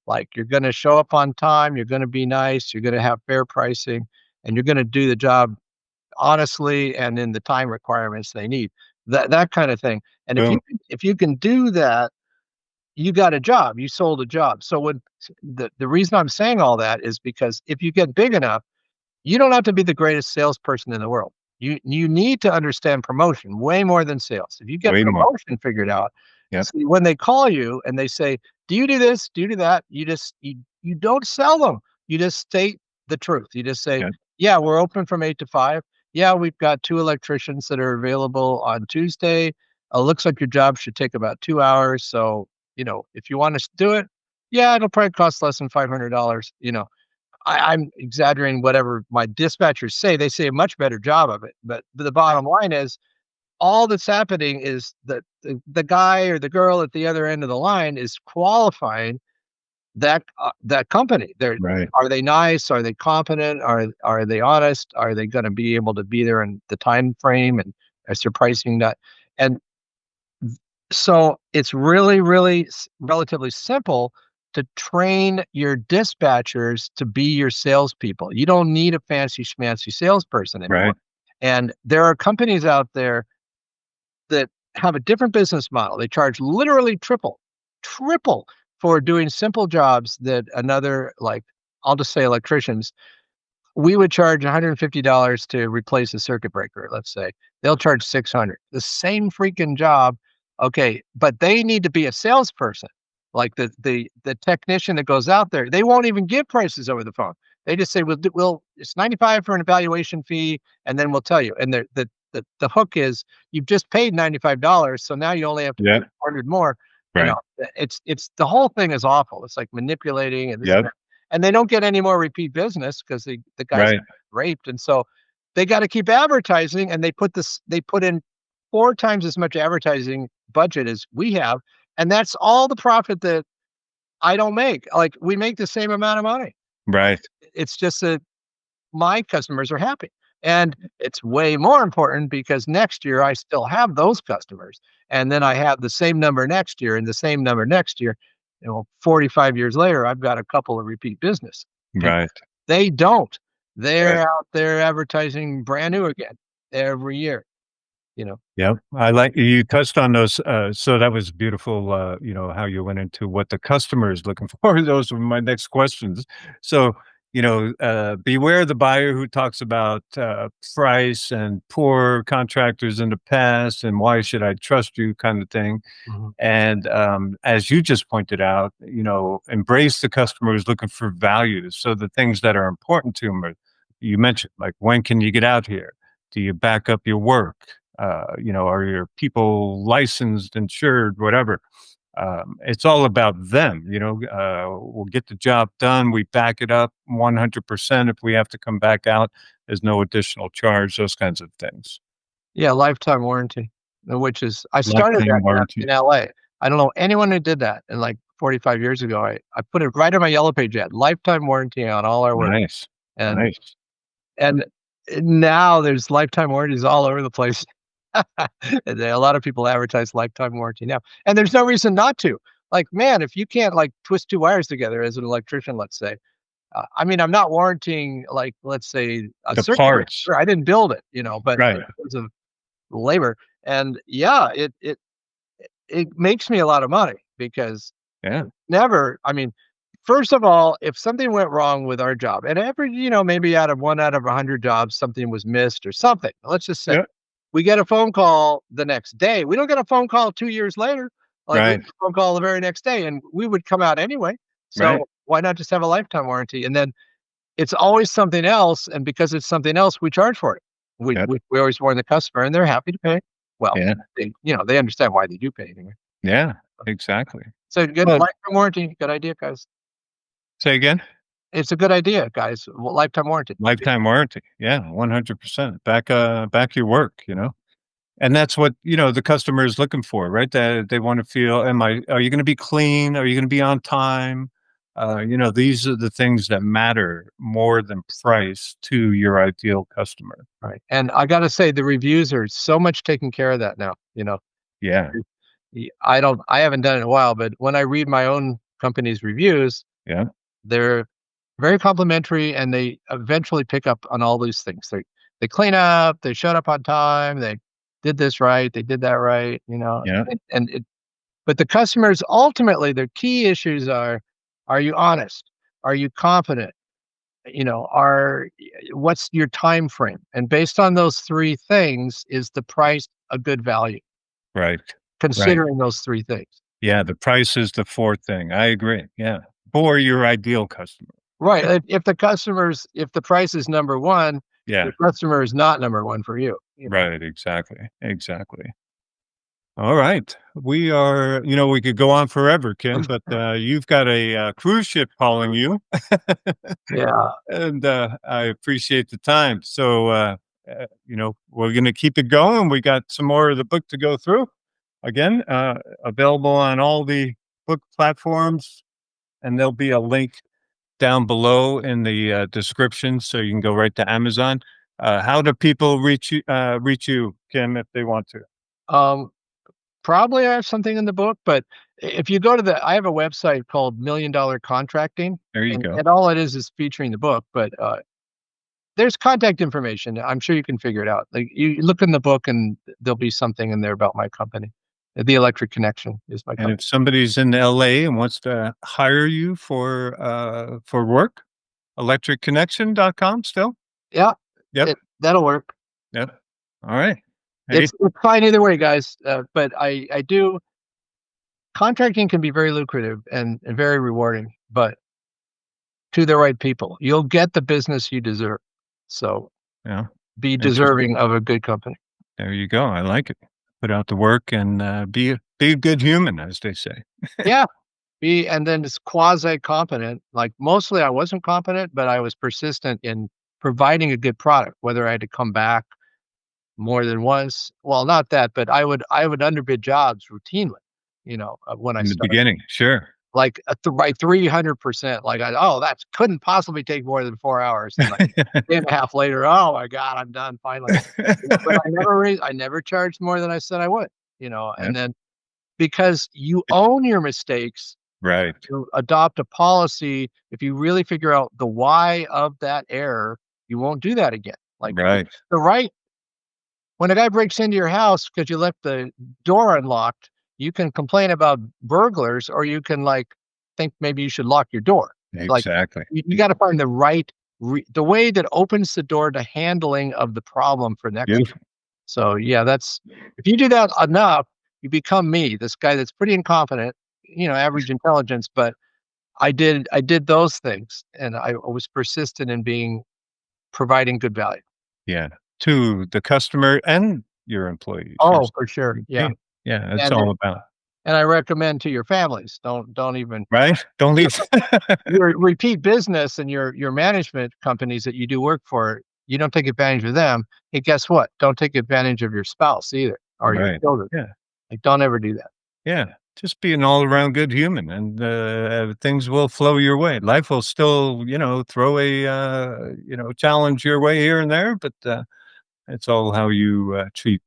Like, you're gonna show up on time, you're gonna be nice, you're gonna have fair pricing, and you're gonna do the job honestly and in the time requirements they need. That kinda thing. And Boom. if you can do that, you got a job, you sold a job. So the reason I'm saying all that is because if you get big enough, you don't have to be the greatest salesperson in the world. You need to understand promotion way more than sales. If you get Way more. promotion figured out, Yep. see, when they call you and they say, "Do you do this? Do you do that?" You don't sell them. You just state the truth. You just say, Yep. "Yeah, we're open from 8 to 5. Yeah, we've got 2 electricians that are available on Tuesday. Looks like your job should take about 2 hours. So, if you want us to do it, yeah, it'll probably cost less than $500." I'm exaggerating whatever my dispatchers say. They say a much better job of it. But the bottom line is all that's happening is that the guy or the girl at the other end of the line is qualifying that company. Right. Are they nice? Are they competent? Are they honest? Are they going to be able to be there in the time frame? And is their pricing that? And so it's really, really relatively simple to train your dispatchers to be your salespeople. You don't need a fancy schmancy salesperson anymore. Right. And there are companies out there that have a different business model. They charge literally triple for doing simple jobs that another, like, I'll just say electricians, we would charge $150 to replace a circuit breaker, let's say. They'll charge 600. The same freaking job, okay, but they need to be a salesperson. Like the technician that goes out there, they won't even give prices over the phone. They just say, "We'll it's 95 for an evaluation fee, and then we'll tell you." And the hook is you've just paid $95, so now you only have to pay Yep. 100 more. Right. It's the whole thing is awful. It's like manipulating and this and Yep. that. And they don't get any more repeat business because the guy's Right. raped, and so they gotta keep advertising, and they put in 4 times as much advertising budget as we have, and that's all the profit that I don't make. Like, we make the same amount of money. Right. It's just that my customers are happy. And it's way more important because next year I still have those customers. And then I have the same number next year and the same number next year. 45 years later, I've got a couple of repeat business. And Right. they don't. Right. They're out there advertising brand new again every year, you know. Yep. I like you touched on those, so that was beautiful, how you went into what the customer is looking for. Those were my next questions. So, beware the buyer who talks about, price and poor contractors in the past and why should I trust you kind of thing. Mhm. And, as you just pointed out, embrace the customer who's looking for values. So the things that are important to them are, you mentioned, like, when can you get out here? Do you back up your work? Are your people licensed, insured, whatever? It's all about them. We'll get the job done. We back it up 100%. If we have to come back out, there's no additional charge, those kinds of things. Yeah, lifetime warranty, which is I started Lifetime that warranty. in LA. I don't know anyone who did that, and, like, 45 years ago, I put it right on my yellow page ad, lifetime warranty on all our work, Nice. and Nice. and now there's lifetime warranties all over the place. And a lot of people advertise lifetime warranty now, and there's no reason not to. Like, man, if you can't, like, twist 2 wires together as an electrician, let's say, I mean, I'm not warranting, like, let's say, a The circuit breaker. parts. Sure, I didn't build it, but Right. in terms of labor, and yeah, it makes me a lot of money because Yeah. never I mean, first of all, if something went wrong with our job, and every maybe out of 1 out of 100 jobs, something was missed or something, let's just say. Yeah. We get a phone call the next day. We don't get a phone call 2 years later. Like, we Right. get a phone call the very next day, and we would come out anyway. Right. So, why not just have a lifetime warranty? And then it's always something else, and because it's something else, we charge for it. We Yep. we we always warn the customer, and they're happy to pay. Well, Yeah. they understand why they do pay anyway. Yeah. Exactly. So, good Well, lifetime warranty, good idea, guys. say again? It's a good idea, guys. Lifetime warranty. Lifetime warranty. Yeah, 100%. Back your work, And that's what, the customer is looking for, right? That they want to feel, are you going to be clean? Are you going to be on time? These are the things that matter more than price to your ideal customer. Right, and I gotta say the reviews are so much taking care of that now. Yeah. I haven't done it in a while, but when I read my own company's reviews, Yeah. they're very complimentary, and they eventually pick up on all these things. They clean up, they showed up on time, they did this right, they did that right, Yeah. and it but the customers, ultimately, their key issues are you honest? Are you confident? Are what's your time frame? And based on those 3 things, is the price a good value? Right. Right. Considering those 3 things. Yeah. The price is the fourth thing. I agree. Yeah. For your ideal customer. Right, if the price is number 1, Yeah. your customer is not number 1 for you. Right. Exactly. Exactly. All right. We could go on forever, Ken, but you've got a cruise ship calling you, Yeah, and I appreciate the time. So, we're going to keep it going. We got some more of the book to go through. Again, available on all the book platforms, and there'll be a link down below in the description, so you can go right to Amazon. How do people reach you, Ken, if they want to? um, probably I have something in the book, but if you go to I have a website called Million Dollar Contracting, There you and go. all it is featuring the book, but, there's contact information. I'm sure you can figure it out. Like, you look in the book, and there'll be something in there about my company. The Electric Connection is my And company. if somebody's in LA and wants to hire you for work, electricconnection.com still? Yeah, Yep, that'll work. yep. All right. Hey, It's fine either way, guys, but I do contracting can be very lucrative and very rewarding, but to the right people. You'll get the business you deserve. So, yeah, be interesting. deserving of a good company. There you go. I like it. Put out the work and be a good human, as they say. Yeah, and then it's quasi competent. Like, mostly I wasn't competent, but I was persistent in providing a good product, whether I had to come back more than once. Well, not that, but I would underbid jobs routinely, when I In the started, beginning, sure. like, by 300%. Like, oh, that couldn't possibly take more than 4 hours. And like a day and a half later, oh my God, I'm done finally. But I never charged more than I said I would, Yep, and then because you own your mistakes, right, to adopt a policy, if you really figure out the why of that error, you won't do that again. Like, right, the right when a guy breaks into your house because you left the door unlocked, you can complain about burglars, or you can, like, think maybe you should lock your door. Like, exactly. you gotta find the right the way that opens the door to handling of the problem for next time. Beautiful. So, yeah, that's if you do that enough, you become me, this guy that's pretty incompetent, average intelligence, but I did those things, and I was persistent in providing good value. Yeah, to the customer and your employees, your Oh, for sure, yeah, team. Yeah, it's and all it about and I recommend to your families, don't even right? Don't your leave. your repeat business and your management companies that you do work for, you don't take advantage of them. Hey, guess what? Don't take advantage of your spouse either, or your Right. children. Yeah, Like, don't ever do that. yeah. Just be an all-around good human, and, things will flow your way. Life will still, throw a, challenge your way here and there, but, it's all how you, treat,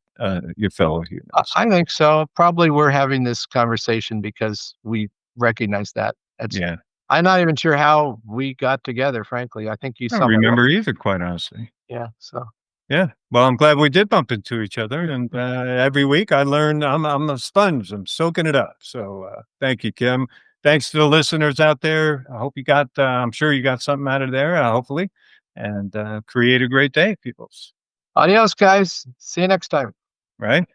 your fellow humans. I think so. Probably we're having this conversation because we recognize that. It's Yeah. I'm not even sure how we got together, frankly. I think you I don't sum it up. remember either, quite honestly. Yeah, so Yeah. Well, I'm glad we did bump into each other, and, every week I learn I'm a sponge, I'm soaking it up. So, thank you, Kim. Thanks to the listeners out there. I hope you got, I'm sure you got something out of there, hopefully, and, create a great day, peoples, adios, guys. See you next time. right?